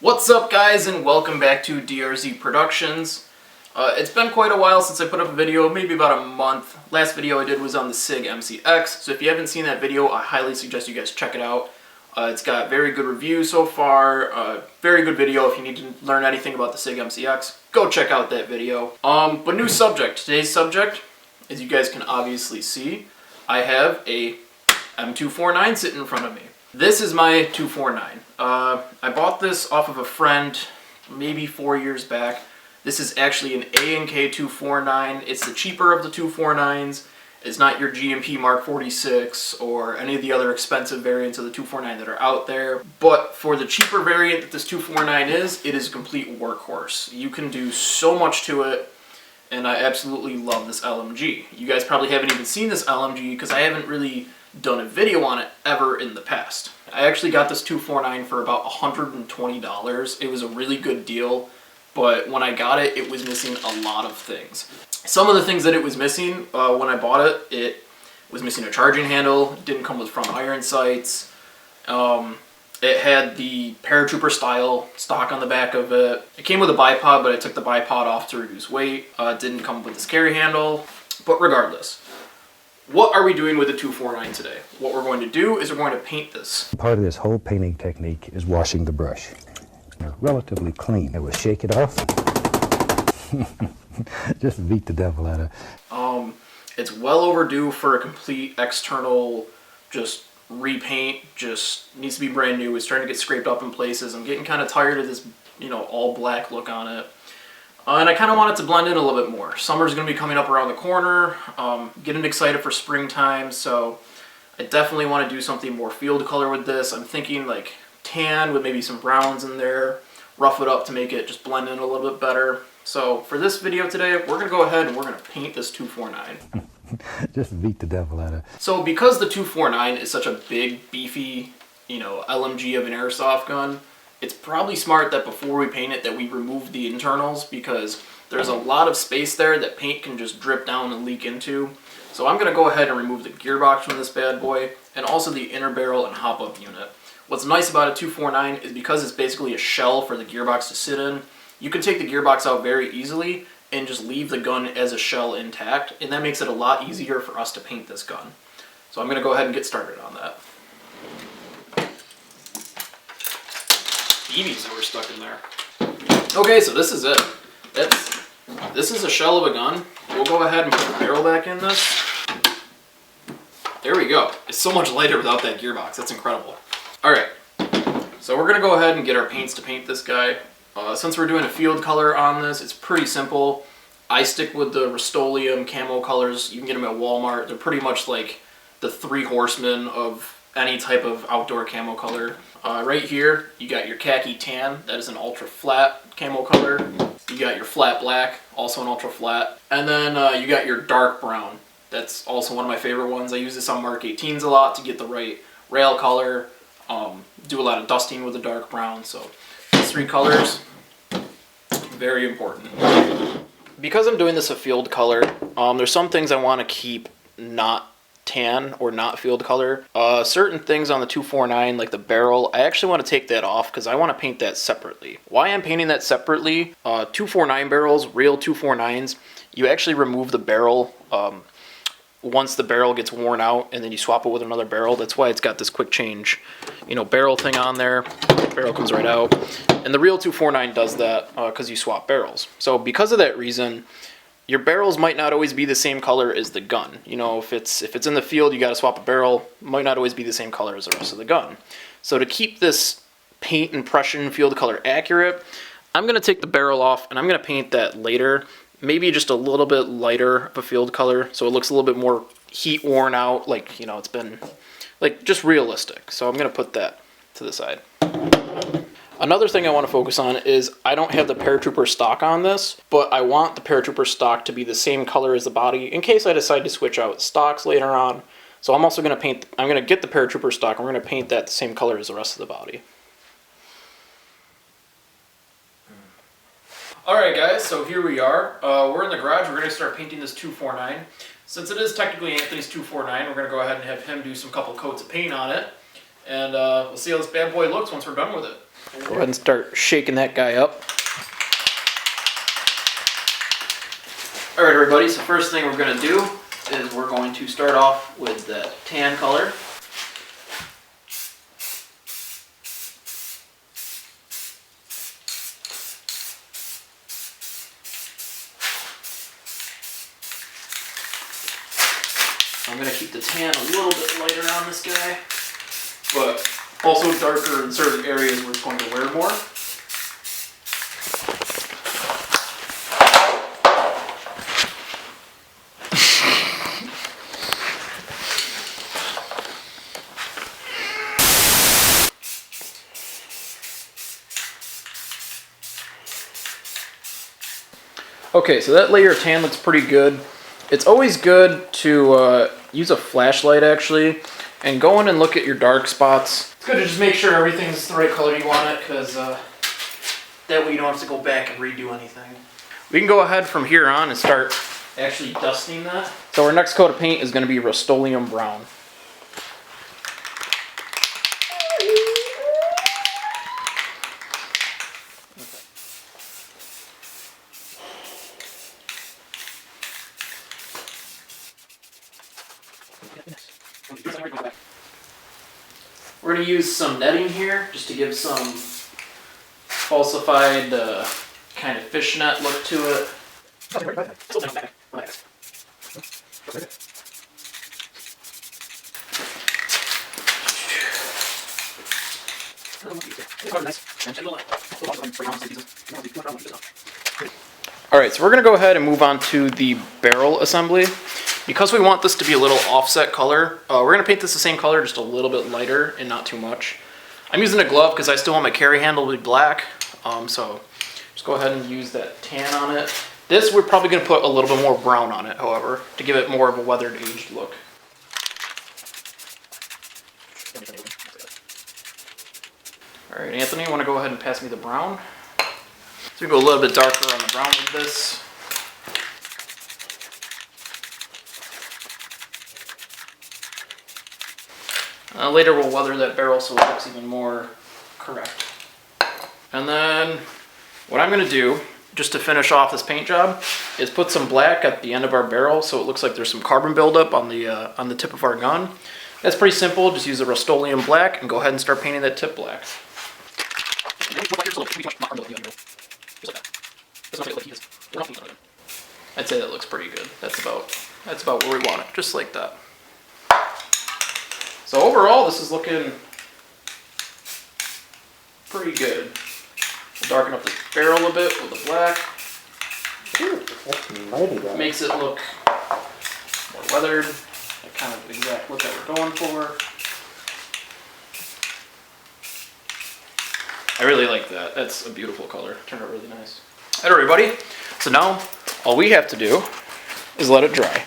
What's up, guys, and welcome back to DRZ Productions. It's been quite a while since I put up a video, maybe about a month. Last video I did was on the SIG MCX, so if you haven't seen that video, I highly suggest you guys check it out. It's got very good reviews so far, very good video. If you need to learn anything about the SIG MCX, go check out that video. But new subject. Today's subject, as you guys can obviously see, I have a M249 sitting in front of me. This is my 249. I bought this off of a friend maybe 4 years back. This is actually an A&K 249. It's the cheaper of the 249s. It's not your GMP Mark 46 or any of the other expensive variants of the 249 that are out there. But for the cheaper variant that this 249 is, it is a complete workhorse. You can do so much to it, and I absolutely love this LMG. You guys probably haven't even seen this LMG because I haven't really done a video on it ever in the past. I actually got this 249 for about $120. It was a really good deal, but when I got it, it was missing a lot of things. Some of the things that it was missing when I bought it, it was missing a charging handle, didn't come with front iron sights, it had the paratrooper style stock on the back of it. It came with a bipod, but I took the bipod off to reduce weight. It didn't come with this carry handle, but regardless. What are we doing with the 249 today? What we're going to do is we're going to paint this. Part of this whole painting technique is washing the brush. They're relatively clean. I will shake it off. Just beat the devil out of it. It's well overdue for a complete external just repaint. Just needs to be brand new. It's starting to get scraped up in places. I'm getting kind of tired of this, all black look on it. And I kind of want it to blend in a little bit more. Summer's going to be coming up around the corner. Getting excited for springtime, so I definitely want to do something more field color with this. I'm thinking like tan with maybe some browns in there. Rough it up to make it just blend in a little bit better. So for this video today, we're going to go ahead and we're going to paint this 249. Just beat the devil out of it. So because the 249 is such a big, beefy, LMG of an airsoft gun, it's probably smart that before we paint it that we remove the internals, because there's a lot of space there that paint can just drip down and leak into. So I'm going to go ahead and remove the gearbox from this bad boy, and also the inner barrel and hop-up unit. What's nice about a 249 is because it's basically a shell for the gearbox to sit in, you can take the gearbox out very easily and just leave the gun as a shell intact, and that makes it a lot easier for us to paint this gun. So I'm going to go ahead and get started on that. BBs that were stuck in there. Okay, so this is it. This is a shell of a gun. We'll go ahead and put the barrel back in this. There we go. It's so much lighter without that gearbox. That's incredible. Alright, so we're going to go ahead and get our paints to paint this guy. Since we're doing a field color on this, it's pretty simple. I stick with the Rust-Oleum camo colors. You can get them at Walmart. They're pretty much like the three horsemen of any type of outdoor camo color. Right here, you got your khaki tan. That is an ultra flat camo color. You got your flat black, also an ultra flat. And then you got your dark brown. That's also one of my favorite ones. I use this on Mark 18s a lot to get the right rail color. Do a lot of dusting with the dark brown. So these three colors, very important. Because I'm doing this a field color, there's some things I want to keep not tan or not field color. Certain things on the 249, like the barrel, I actually want to take that off because I want to paint that separately. Why I'm painting that separately, 249 barrels, real 249s, you actually remove the barrel once the barrel gets worn out, and then you swap it with another barrel. That's why it's got this quick change, barrel thing on there. Barrel comes right out. And the real 249 does that because you swap barrels. So because of that reason, your barrels might not always be the same color as the gun. If it's in the field, you got to swap a barrel. Might not always be the same color as the rest of the gun. So to keep this paint impression field color accurate, I'm going to take the barrel off and I'm going to paint that later. Maybe just a little bit lighter of a field color, so it looks a little bit more heat worn out, like it's been like just realistic. So I'm going to put that to the side. Another thing I want to focus on is I don't have the paratrooper stock on this, but I want the paratrooper stock to be the same color as the body in case I decide to switch out stocks later on. So I'm also going to I'm going to get the paratrooper stock and we're going to paint that the same color as the rest of the body. Alright guys, so here we are. We're in the garage. We're going to start painting this 249. Since it is technically Anthony's 249, we're going to go ahead and have him do some couple coats of paint on it. and we'll see how this bad boy looks once we're done with it. Go ahead and start shaking that guy up. All right, everybody, so first thing we're gonna do is we're going to start off with the tan color. I'm going to keep the tan a little bit lighter on this guy, but also darker in certain areas where it's going to wear more. Okay, so that layer of tan looks pretty good. It's always good to use a flashlight actually and go in and look at your dark spots. It's good to just make sure everything's the right color you want it, because that way you don't have to go back and redo anything. We can go ahead from here on and start actually dusting that. So our next coat of paint is going to be Rust-Oleum Brown. We're going to use some netting here just to give some falsified kind of fishnet look to it. Alright, so we're going to go ahead and move on to the barrel assembly. Because we want this to be a little offset color, we're going to paint this the same color, just a little bit lighter and not too much. I'm using a glove because I still want my carry handle to be black, so just go ahead and use that tan on it. This we're probably going to put a little bit more brown on it, however, to give it more of a weathered, aged look. Alright, Anthony, you want to go ahead and pass me the brown? So we go a little bit darker on the brown with this. Later we'll weather that barrel so it looks even more correct. And then what I'm going to do, just to finish off this paint job, is put some black at the end of our barrel so it looks like there's some carbon buildup on the tip of our gun. That's pretty simple. Just use a Rust-Oleum black and go ahead and start painting that tip black. I'd say that looks pretty good. That's about where we want it, just like that. So overall, this is looking pretty good. We'll darken up this barrel a bit with the black. Ooh, makes it look more weathered. That kind of exact look that we're going for. I really like that. That's a beautiful color. Turned out really nice. All right, everybody. So now all we have to do is let it dry.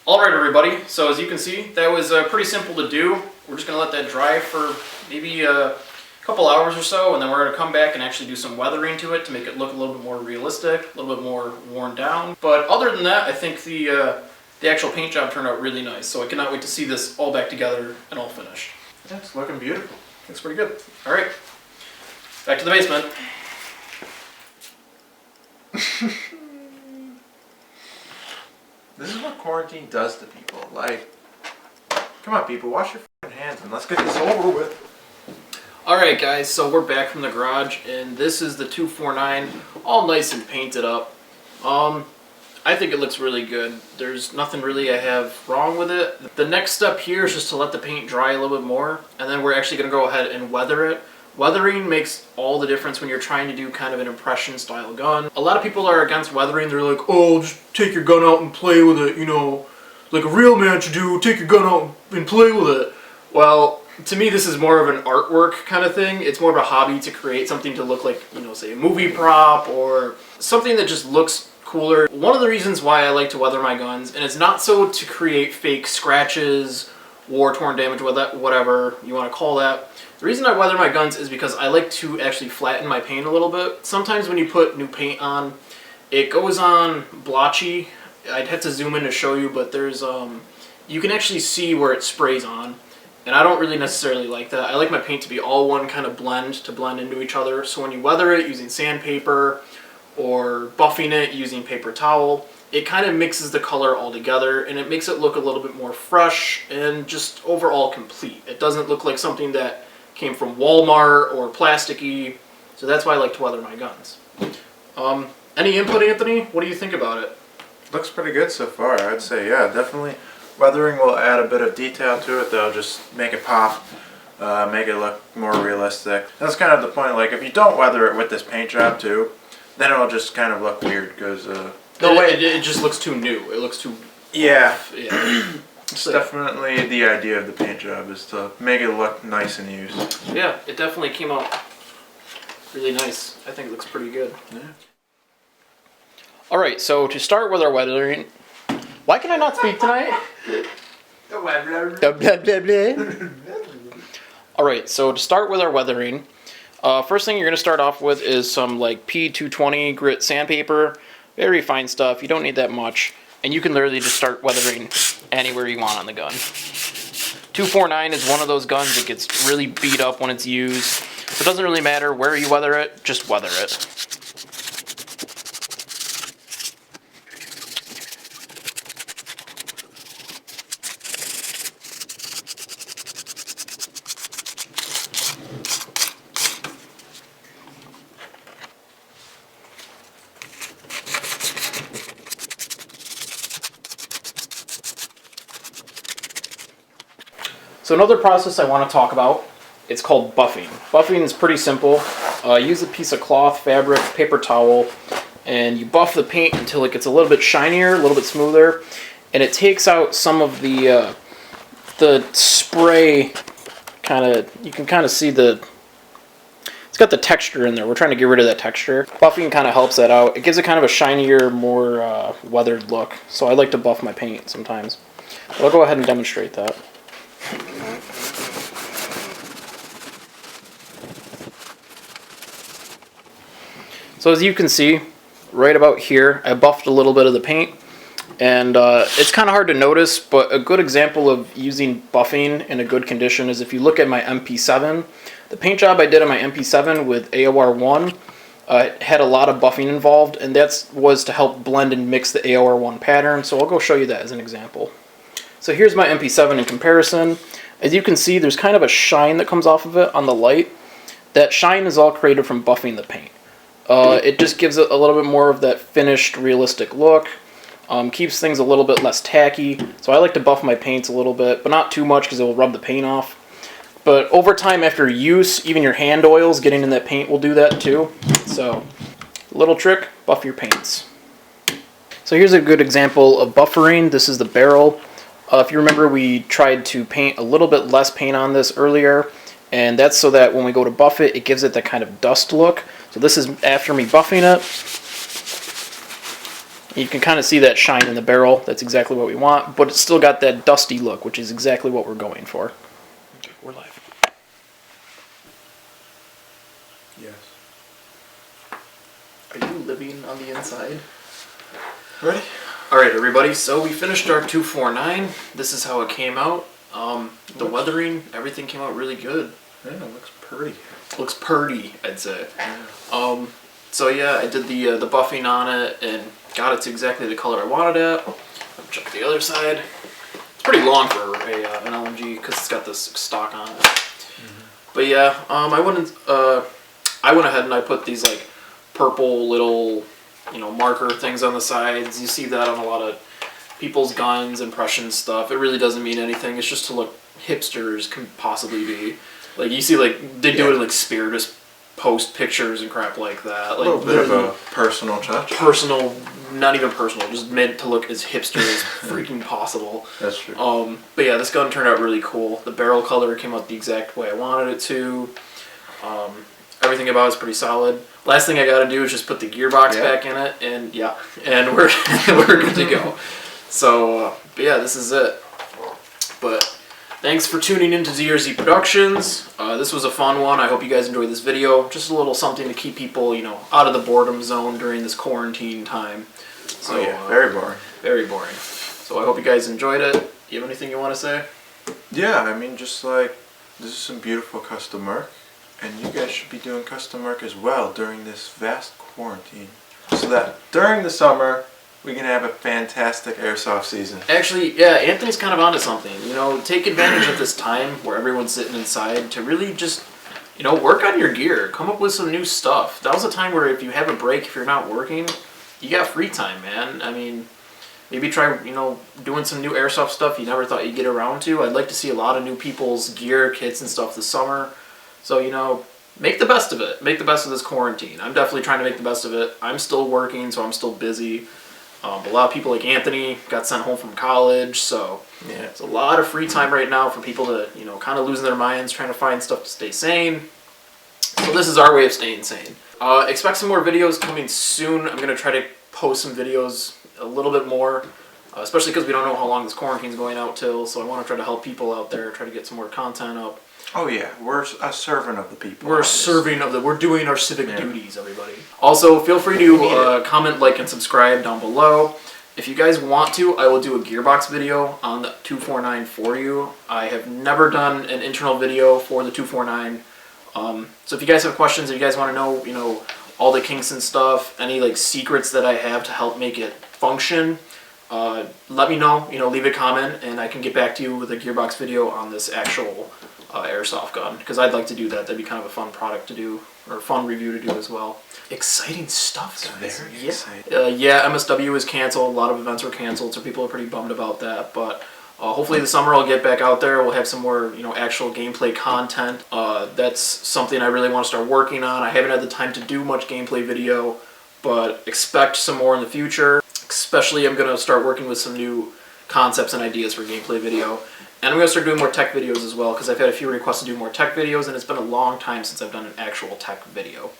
Alright, everybody, so as you can see, that was pretty simple to do. We're just going to let that dry for maybe a couple hours or so, and then we're going to come back and actually do some weathering to it to make it look a little bit more realistic, a little bit more worn down. But other than that, I think the actual paint job turned out really nice, so I cannot wait to see this all back together and all finished. Yeah, it's looking beautiful. Looks pretty good. Alright, back to the basement. This is what quarantine does to people. Like, come on, people, wash your f***ing hands and let's get this over with. Alright, guys, so we're back from the garage, and this is the 249, all nice and painted up. I think it looks really good. There's nothing really I have wrong with it. The next step here is just to let the paint dry a little bit more, and then we're actually going to go ahead and weather it. Weathering makes all the difference when you're trying to do kind of an impression style gun. A lot of people are against weathering. They're like, oh, just take your gun out and play with it, you know, like a real man should do. Take your gun out and play with it. Well, to me, this is more of an artwork kind of thing. It's more of a hobby to create something to look like, you know, say a movie prop or something that just looks cooler. One of the reasons why I like to weather my guns, and it's not so to create fake scratches, war-torn damage, whatever you want to call that. The reason I weather my guns is because I like to actually flatten my paint a little bit. Sometimes when you put new paint on, it goes on blotchy. I'd have to zoom in to show you, but there's you can actually see where it sprays on. And I don't really necessarily like that. I like my paint to be all one kind of blend to blend into each other. So when you weather it using sandpaper or buffing it using paper towel, it kind of mixes the color all together and it makes it look a little bit more fresh and just overall complete. It doesn't look like something that came from Walmart or plasticky. So that's why I like to weather my guns. Any input, Anthony? What do you think about it? Looks pretty good so far, I'd say. Yeah, definitely. Weathering will add a bit of detail to it, though, just make it pop, make it look more realistic. That's kind of the point. Like, if you don't weather it with this paint job, too, then it'll just kind of look weird, because... it just looks too new. It looks too... Yeah. Yeah. It's definitely the idea of the paint job, is to make it look nice and used. Yeah, it definitely came out really nice. I think it looks pretty good. Yeah. Alright, so to start with our weathering... Why can I not speak tonight? Alright, so to start with our weathering, first thing you're going to start off with is some like P220 grit sandpaper. Very fine stuff. You don't need that much. And you can literally just start weathering anywhere you want on the gun. 249 is one of those guns that gets really beat up when it's used. So it doesn't really matter where you weather it, just weather it. So another process I want to talk about, it's called buffing. Buffing is pretty simple. Use a piece of cloth, fabric, paper towel, and you buff the paint until it gets a little bit shinier, a little bit smoother, and it takes out some of the spray kind of, you can kind of see it's got the texture in there. We're trying to get rid of that texture. Buffing kind of helps that out. It gives it kind of a shinier, more weathered look. So I like to buff my paint sometimes. But I'll go ahead and demonstrate that. So as you can see, right about here, I buffed a little bit of the paint, and it's kind of hard to notice, but a good example of using buffing in a good condition is if you look at my MP7. The paint job I did on my MP7 with AOR1 had a lot of buffing involved, and that was to help blend and mix the AOR1 pattern, so I'll go show you that as an example. So here's my MP7 in comparison. As you can see, there's kind of a shine that comes off of it on the light. That shine is all created from buffing the paint. It just gives it a little bit more of that finished, realistic look. Keeps things a little bit less tacky. So I like to buff my paints a little bit, but not too much because it will rub the paint off. But over time, after use, even your hand oils getting in that paint will do that too. So, little trick, buff your paints. So here's a good example of buffering. This is the barrel. If you remember, we tried to paint a little bit less paint on this earlier, and that's so that when we go to buff it, it gives it that kind of dust look. So this is after me buffing it. You can kind of see that shine in the barrel. That's exactly what we want, but it's still got that dusty look, which is exactly what we're going for. Okay, we're live. Yes. Are you living on the inside? Ready? Alright everybody, so we finished our 249. This is how it came out. The weathering, everything came out really good. Yeah, it looks pretty. Looks purty, I'd say. So yeah, I did the buffing on it and got it to exactly the color I wanted it. I'll check the other side. It's pretty long for an LMG because it's got this stock on it. Mm-hmm. But yeah, I went ahead and I put these like purple little, marker things on the sides. You see that on a lot of people's guns, impression stuff. It really doesn't mean anything. It's just to look hipster as can possibly be. Like you see, like they do it in like Spiritist post pictures and crap like that. Like a little bit of a personal touch. Personal, not even personal, just meant to look as hipster as freaking possible. That's true. But yeah, this gun turned out really cool. The barrel color came out the exact way I wanted it to. Everything about it's pretty solid. Last thing I got to do is just put the gearbox back in it, and and we're we're good to go. So, but yeah, this is it. But thanks for tuning in to ZRZ Productions. This was a fun one. I hope you guys enjoyed this video. Just a little something to keep people, out of the boredom zone during this quarantine time. So, very boring. Very boring. So I hope you guys enjoyed it. You have anything you want to say? Yeah, I mean, just like, this is some beautiful custom work, and you guys should be doing custom work as well during this vast quarantine, so that during the summer we can have a fantastic airsoft season. Actually, yeah, Anthony's kind of onto something. You know, take advantage of this time where everyone's sitting inside to really just, you know, work on your gear. Come up with some new stuff. That was a time where if you have a break, if you're not working, you got free time, man. I mean, maybe try, you know, doing some new airsoft stuff you never thought you'd get around to. I'd like to see a lot of new people's gear, kits, and stuff this summer. So, you know, make the best of it. Make the best of this quarantine. I'm definitely trying to make the best of it. I'm still working, so I'm still busy. But a lot of people like Anthony got sent home from college, so Yeah. it's a lot of free time right now for people to, you know, kind of losing their minds, trying to find stuff to stay sane. So this is our way of staying sane. Expect some more videos coming soon. I'm going to try to post some videos a little bit more, especially because we don't know how long this quarantine's going out till, so I want to try to help people out there, try to get some more content up. Oh yeah, we're a servant of the people. We're doing our civic duties, everybody. Also, feel free to comment, like, and subscribe down below. If you guys want to, I will do a gearbox video on the 249 for you. I have never done an internal video for the 249. So if you guys have questions, if you guys want to know, you know, all the kinks and stuff, any like secrets that I have to help make it function, let me know. You know, leave a comment, and I can get back to you with a gearbox video on this actual airsoft gun, because I'd like to do that. That'd be kind of a fun product to do, or a fun review to do as well. Exciting stuff, guys. Very exciting. Yeah, MSW is canceled. A lot of events were canceled, so people are pretty bummed about that. But hopefully this summer I'll get back out there. We'll have some more, you know, actual gameplay content. That's something I really want to start working on. I haven't had the time to do much gameplay video, but expect some more in the future. Especially I'm going to start working with some new concepts and ideas for gameplay video. And I'm going to start doing more tech videos as well, because I've had a few requests to do more tech videos, and it's been a long time since I've done an actual tech video.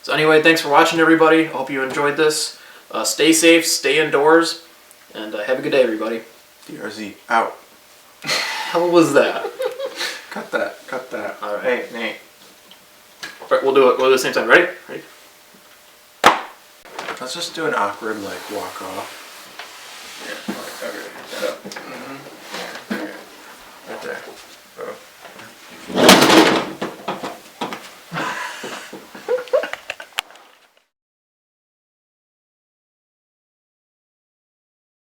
So anyway, thanks for watching, everybody. I hope you enjoyed this. Stay safe, stay indoors, and have a good day, everybody. DRZ out. Hell was that? Cut that. Cut that. All right. Hey, Nate. All right, we'll do it. We'll do it at the same time. Ready? Ready? Let's just do an awkward, like, walk off. Yeah.